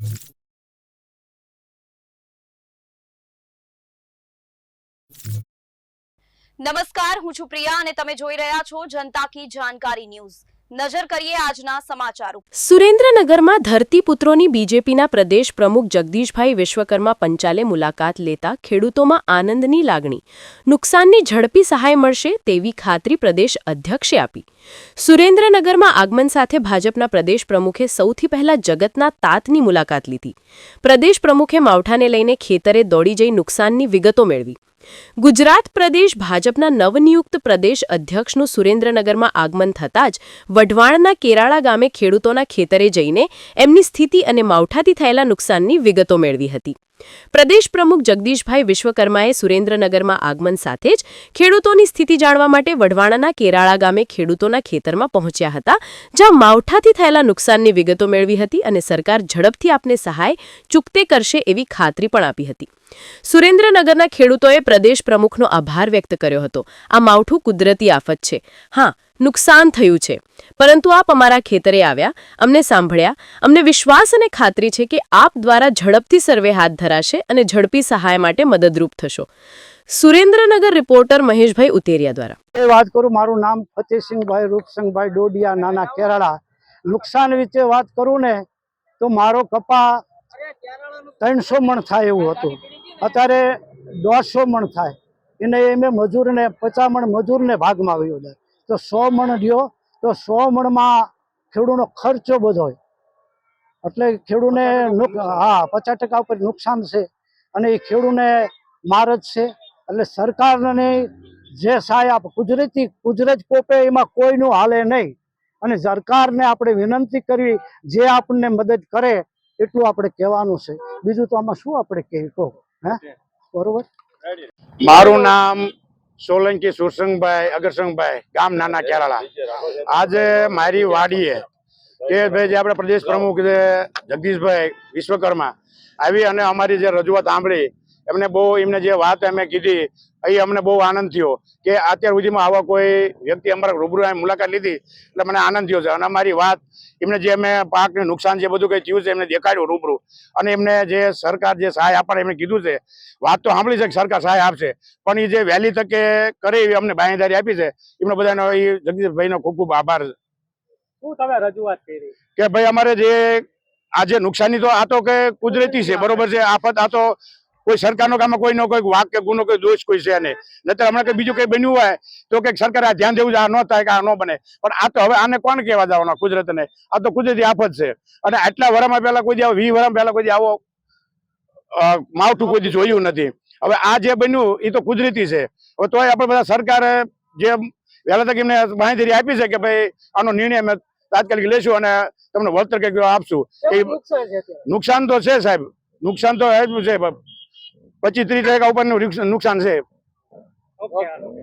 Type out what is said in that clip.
નમસ્કાર, હું છું પ્રિયા અને તમે જોઈ રહ્યા છો જનતા કી જાણકારી ન્યૂઝ। નજર કરીએ આજના સમાચાર ઉપર। સુરેન્દ્રનગરમાં ધરતીપુત્રોની બીજેપીના પ્રદેશ પ્રમુખ જગદીશભાઈ વિશ્વકર્મા પંચાલે મુલાકાત લેતા ખેડૂતોમાં આનંદની લાગણી। નુકસાનની ઝડપી સહાય મળશે તેવી ખાતરી પ્રદેશ અધ્યક્ષે આપી। સુરેન્દ્રનગરમાં આગમન સાથે ભાજપના પ્રદેશ પ્રમુખે સૌથી પહેલા જગતના તાતની મુલાકાત લીધી। પ્રદેશ પ્રમુખે માવઠાને લઈને ખેતરે દોડી જઈ નુકસાનની વિગતો મેળવી। ગુજરાત પ્રદેશ ભાજપના નવનિયુક્ત પ્રદેશ અધ્યક્ષનું સુરેન્દ્રનગરમાં આગમન થતાં જ વઢવાણના કેરાળા ગામે ખેડૂતોના ખેતરે જઈને એમની સ્થિતિ અને માવઠાથી થયેલા નુકસાનની વિગતો મેળવી હતી। પ્રદેશ પ્રમુખ જગદીશભાઈ વિશ્વકર્માએ સુરેન્દ્રનગરમાં આગમન સાથે જ ખેડૂતોની સ્થિતિ જાણવા માટે વઢવાણના કેરાળા ગામે ખેડૂતોના ખેતરમાં પહોંચ્યા હતા, જ્યાં માવઠાથી થયેલા નુકસાનની વિગતો મેળવી હતી અને સરકાર ઝડપથી આપને સહાય ચૂકતે કરશે એવી ખાતરી પણ આપી હતી। સુરેન્દ્રનગરના ખેડૂતોએ પ્રદેશ પ્રમુખનો આભાર વ્યક્ત કર્યો હતો। આ માવઠું કુદરતી આફત છે, હા નુકસાન થયું છે, પરંતુ આપ અમારા ખેતરે આવ્યા, અમને સાંભળ્યા, અમને વિશ્વાસ અને ખાતરી છે કે આપ દ્વારા ઝડપથી સર્વે હાથ ધરાશે અને ઝડપી સહાય માટે મદદરૂપ થશો। સુરેન્દ્રનગર રિપોર્ટર મહેશભાઈ ઉતેરિયા દ્વારા વાત કરું, મારું નામ ફતેહસિંહભાઈ રૂપસિંહભાઈ ડોડિયા, નાના કેરાળા। નુકસાન વિશે વાત કરું ને તો મારો કપા 300 મણ થાય એવું હતું, અત્યારે 150 મણ થાય। એને એમ મજૂરને 50 મણ મજૂરને ભાગમાં આવ્યો જાય તો 100 મણ રહ્યો, તો 100 મણમાં ખેડૂતનો ખર્ચો બધો હોય, એટલે ખેડૂતને 50% ઉપર નુકસાન છે અને એ ખેડૂતને માર જ છે। એટલે સરકારને જે સહાય આપે કુદરત કોપે એમાં કોઈનું હાલે નહીં, અને સરકારને આપણે વિનંતી કરવી જે આપણને મદદ કરે એટલું આપણે કહેવાનું છે। બીજું તો આમાં શું આપણે કહીએ કહો, હે બરોબર। મારું નામ સોલંકી સુરસંગભાઈ અગરસંગભાઈ, ગામ નાના કેરાળા। આજે મારી વાડીએ કે ભાઈ જે આપણે પ્રદેશ પ્રમુખ છે જગદીશભાઈ વિશ્વકર્મા આવી અને અમારી જે રજૂઆત સાંભળી, એમને જે વાત અમે કીધી એ અમને બહુ આનંદ થયો કે અત્યાર સુધીમાં આવા કોઈ વ્યક્તિ અમારા રૂબરૂ મુલાકાત લીધી એટલે મને આનંદ થયો છે। અને અમારી વાત એમને જે અમે પાકને નુકસાન જે બધું કંઈ થયું છે એમને દેખાડ્યું રૂબરૂ, અને એમને જે સરકાર જે સહાય આપે એમને કીધું છે, વાત તો સાંભળી છે કે સરકાર સહાય આપશે, પણ એ જે વહેલી તકે કરે એવી અમને બાંયધારી આપી છે। એમનો બધાનો એ જગદીશભાઈનો ખૂબ ખૂબ આભાર। શું તમે રજૂઆત કરી કે ભાઈ અમારે જે આજે નુકસાની તો આ તો કે કુદરતી છે, બરોબર છે, આફત આ તો કોઈ સરકારનો કામમાં કોઈનો કોઈ વાક કે ગુનો કોઈ દોષ કોઈ છે નહીં, નહીતર હમણાં કંઈ બીજું કંઈ બન્યું હોય તો કંઈક સરકારે આ ધ્યાન દેવું, આ ન થાય કે આ ન બને, પણ આ તો હવે આને કોણ કહેવા જવાનો કુદરતને, આ તો કુદરતી આફત છે। અને આટલા વર્ષમાં પહેલા કોઈ 20 વર્ષ પહેલા કોઈ આવો માવઠું કોઈ જોયું નથી। હવે આ જે બન્યું એ તો કુદરતી છે, હવે તોય આપણે બધા સરકારે જે વહેલા તક એમને બાંયધરી આપી છે કે ભાઈ આનો નિર્ણય અમે તાત્કાલિક લેશું અને તમને વળતર કંઈક આપશું। નુકસાન તો છે સાહેબ, નુકસાન તો છે, 25-30% ઉપરનું નુકસાન છે।